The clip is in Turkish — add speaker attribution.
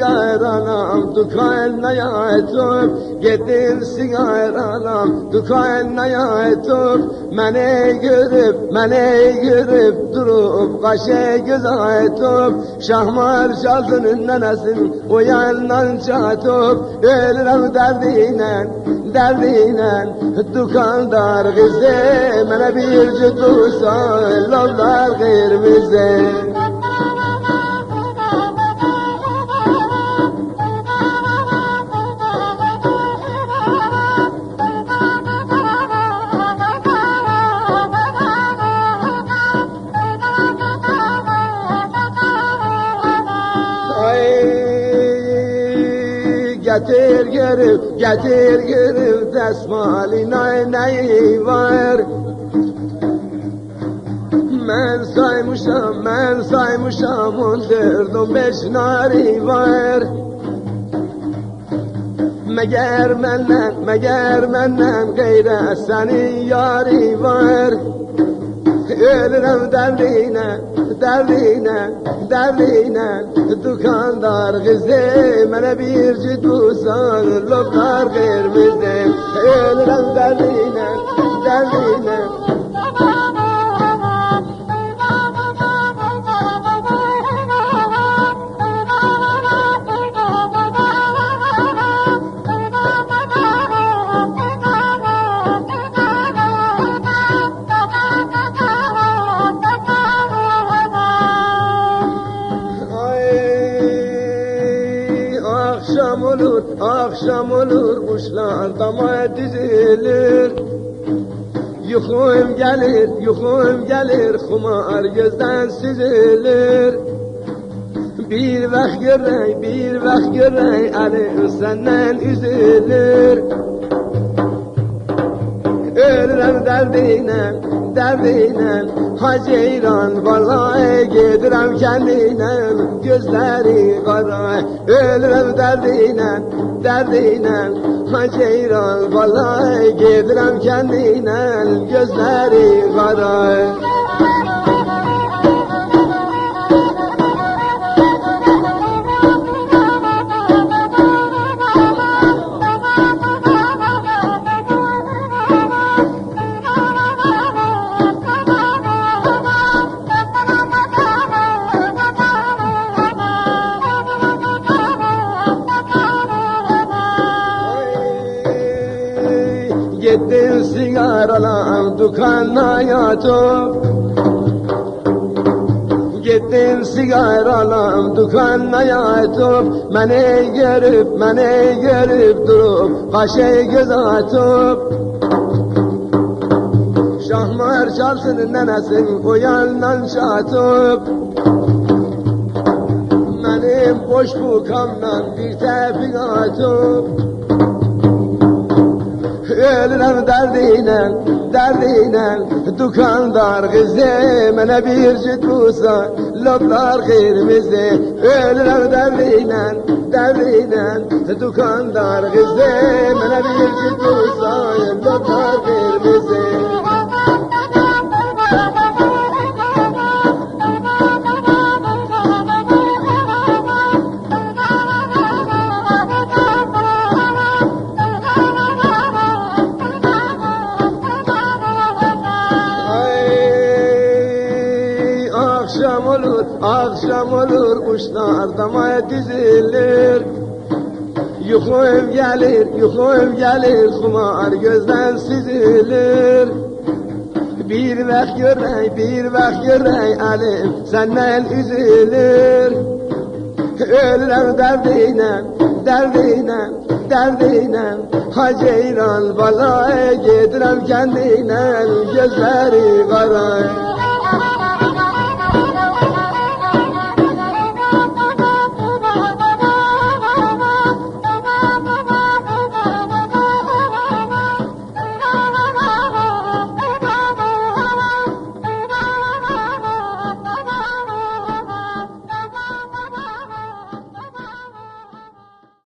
Speaker 1: sigaranam dükkanına yatıp, gittim sigaranam dükkanına yatıp, mene görüp durup kaşe göz aytıp, şahmar çalsın nenesin o yandan çatıp, ölürüm derdine dükkanlar kızı, mene bir cüddusa lollar kırmızı. Getir girip desmali neyi var? Men saymışam 14-15 nari var. Meğer menden gayre senin yari var. Ölürüm derdine dükkanlar kızı, mene bir cüddusan loblar kırmızı. Ölürüm derdine Akşam olur kuşlar dama dizilir. Yuhum gelir kumar gözden süzülür. Bir vak görey Ali senden üzülür. Ölürüm derdine Haceyran vallahi gidirem kendine, gözleri kara. Ölürüm derdine Haceyran vallahi gidirem kendine, gözleri kara. Gittim sigaralam dükkanına yatıp, mene görüp durup kaşe göz atıp, şahmar çalsın nenesin o yandan çatıp, benim boş bukamdan bir tepik atıp, ölürüm derdine dükkanlar kızı, mene bir cüddusa loblar kırmızı. Ölürüm derdine dükkanlar kızı, mene bir cüddusa loblar kırmızı. Akşam olur kuşlar dama dizilir. Yuhum gelir kumar gözden süzülür. Bir vak görey alim senden üzülür. Ölürüm derdine Haceyran vallahi gidirem kendine, gözleri kara.